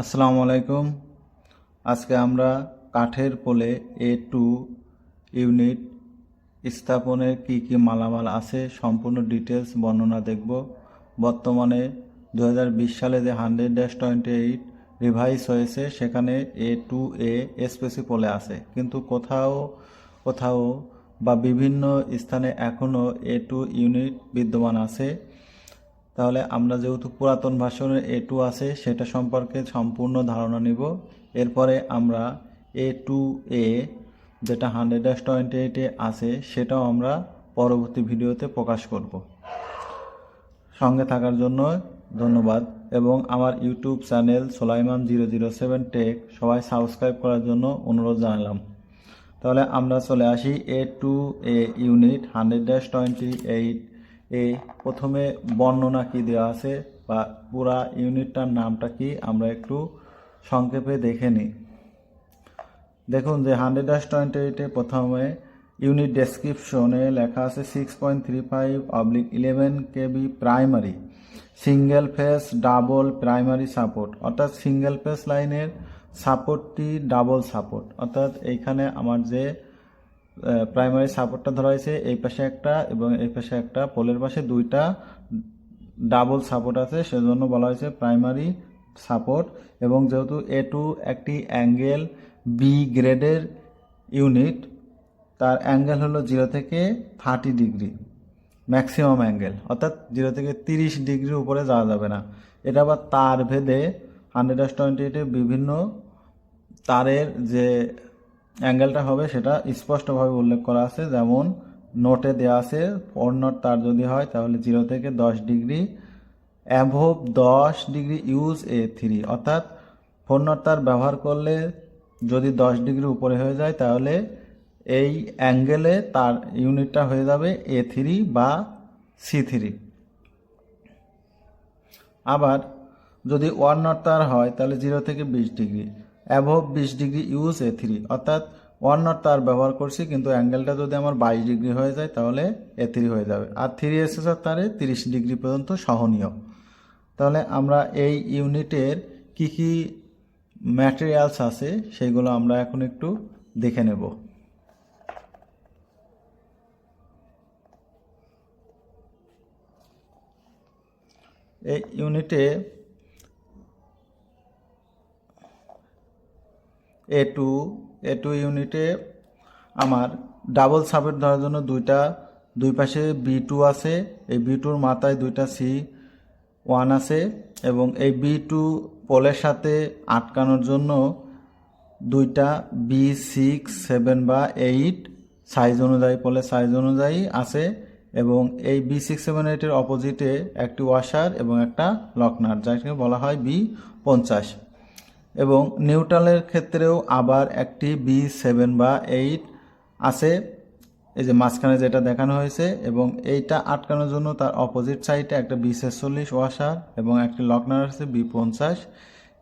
আসসালামু আলাইকুম। আজকে আমরা কাঠের পোলে A2 ইউনিট স্থাপনের কি মালামাল আছে সম্পূর্ণ ডিটেলস বর্ণনা দেখব। বর্তমানে 2020 সালে যে 100-28 রিভাইজ হয়েছে সেখানে A2A স্পেসি পোলে আছে, কিন্তু কোথাও কোথাও বা বিভিন্ন স্থানে এখনও A2 ইউনিট বিদ্যমান আছে। তাহলে আমরা যেহেতু পুরাতন ভার্সনের A2 আছে সেটা সম্পর্কে সম্পূর্ণ ধারণা নিব। এরপরে আমরা A2A যেটা 100-28 আছে সেটাও আমরা পরবর্তী ভিডিওতে প্রকাশ করব। সঙ্গে থাকার জন্য ধন্যবাদ এবং আমার ইউটিউব চ্যানেল সোলাইমান 007 টেক সবাই সাবস্ক্রাইব করার জন্য অনুরোধ জানালাম। তাহলে আমরা চলে আসি A2A ইউনিট 100-28 প্রথমে বর্ণনা কি দেওয়া আছে বা পুরা ইউনিটটার নামটা কি আমরা একটু সংক্ষেপে দেখে নিই। দেখুন যে 100-28 প্রথমে ইউনিট ডেসক্রিপশনে লেখা আছে 6.35/11 KB primary single face double primary support, অর্থাৎ সিঙ্গেল ফেস লাইনের সাপোর্টটি ডাবল সাপোর্ট, অর্থাৎ এইখানে আমার যে প্রাইমারি সাপোর্টটা ধরা হয়েছে এই পাশে একটা এবং এই পাশে একটা, পোলের পাশে দুইটা ডাবল সাপোর্ট আছে, সেজন্য বলা হয়েছে প্রাইমারি সাপোর্ট। এবং যেহেতু A2 একটি অ্যাঙ্গেল বি গ্রেডের ইউনিট, তার অ্যাঙ্গেল হলো 0 থেকে 30 ডিগ্রি ম্যাক্সিমাম অ্যাঙ্গেল, অর্থাৎ 0 থেকে 30 ডিগ্রির উপরে যাওয়া যাবে না। এটা আবার তার ভেদে 100-28 বিভিন্ন তারের যে অ্যাঙ্গেলটা হবে সেটা স্পষ্টভাবে উল্লেখ করা আছে। যেমন নোটে দেওয়া আছে 4 নট তার যদি হয় তাহলে 0 থেকে 10 degree, above 10 degree use A3, অর্থাৎ 4 নট তার ব্যবহার করলে যদি 10 ডিগ্রি উপরে হয়ে যায় তাহলে এই অ্যাঙ্গেলে তার ইউনিটটা হয়ে যাবে A3 বা C3। আবার যদি 1 নট তার হয় তাহলে 0 থেকে 20 degree, above 20 degree use A3, অর্থাৎ 1 নট তার ব্যবহার করছি কিন্তু অ্যাঙ্গেলটা যদি আমার 22 ডিগ্রি হয়ে যায় তাহলে A3 হয়ে যাবে। আর 3SSR তারে 30 ডিগ্রি পর্যন্ত সহনীয়। তাহলে আমরা এই ইউনিটের কি ম্যাটেরিয়ালস আছে সেগুলো আমরা এখন একটু দেখে নেব। এই ইউনিটে A2 ইউনিটে আমার ডাবল সাপোর্ট ধরার জন্য দুই পাশে B2 আছে, এই B2-র মাথায় দুইটা C1 আছে এবং এই B2 পোলের সাথে আটকানোর জন্য দুইটা B6, 7 বা 8 সাইজ অনুযায়ী, পোলের সাইজ অনুযায়ী আছে। এবং এই B6, 7, 8-এর অপোজিটে একটি ওয়াশার এবং একটা লকনাট যাকে বলা হয় B50। এবং নিউট্রালের ক্ষেত্রেও আবার একটি B7 বা 8 আছে, এই যে মাঝখানে যেটা দেখানো হয়েছে, এবং এইটা আটকানোর জন্য তার অপোজিট সাইডে একটা B46 ওয়াশার এবং একটি লকনার আছে B50।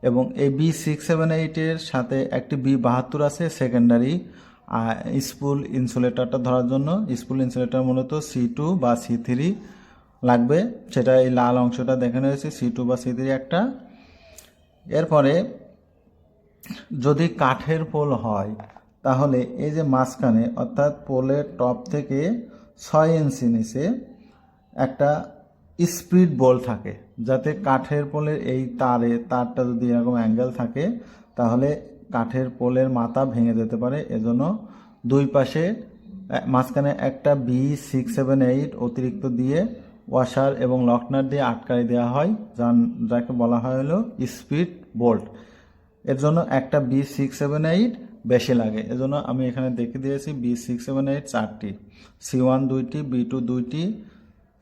এবং এই B6, 7, 8-এর সাথে একটি B72 আছে সেকেন্ডারি স্পুল ইনসুলেটরটা ধরার জন্য। স্পুল ইনসুলেটর মূলত C2 বা C3 লাগবে, সেটা এই লাল অংশটা দেখানো হয়েছে C2 বা C3 একটা। এরপরে যদি কাঠের পোল হয় তাহলে এই যে মাঝখানে, অর্থাৎ পোলের টপ থেকে 6 ইঞ্চি নিচে একটা স্পিড বোল্ট থাকে, যাতে কাঠের পোলের এই তারটা যদি এরকম অ্যাঙ্গেল থাকে তাহলে কাঠের পোলের মাথা ভেঙে যেতে পারে। এজন্য দুই পাশে মাঝখানে একটা B6, 7, 8 অতিরিক্ত দিয়ে ওয়াশার এবং লকনাট দিয়ে আটকাই দেওয়া হয়, যাকে বলা হয় হলো স্পিড বোল্ট। এর জন্য একটা B6, 7, 8 বেশি লাগে, এজন্য আমি এখানে দেখে দিয়েছি B6, 7, 8 4টি, C1 2টি, B2 2টি,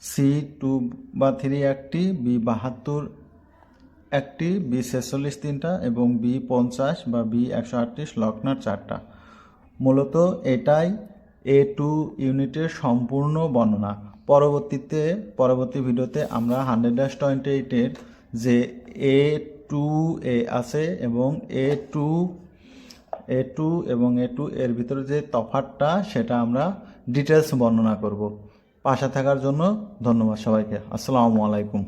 C2 বা 3 একটি, B72 একটি, B46 3টা এবং B50 বা B138 লকনাট 4টা। মূলত এটাই A2 ইউনিটের সম্পূর্ণ বর্ণনা। পরবর্তী ভিডিওতে আমরা 100-28-এর যে A2A আছে এবং A2 এবং A2 এর ভিতরে যে তফাৎটা সেটা আমরা ডিটেলস বর্ণনা করব। পাশে থাকার জন্য ধন্যবাদ সবাইকে। আসসালামু আলাইকুম।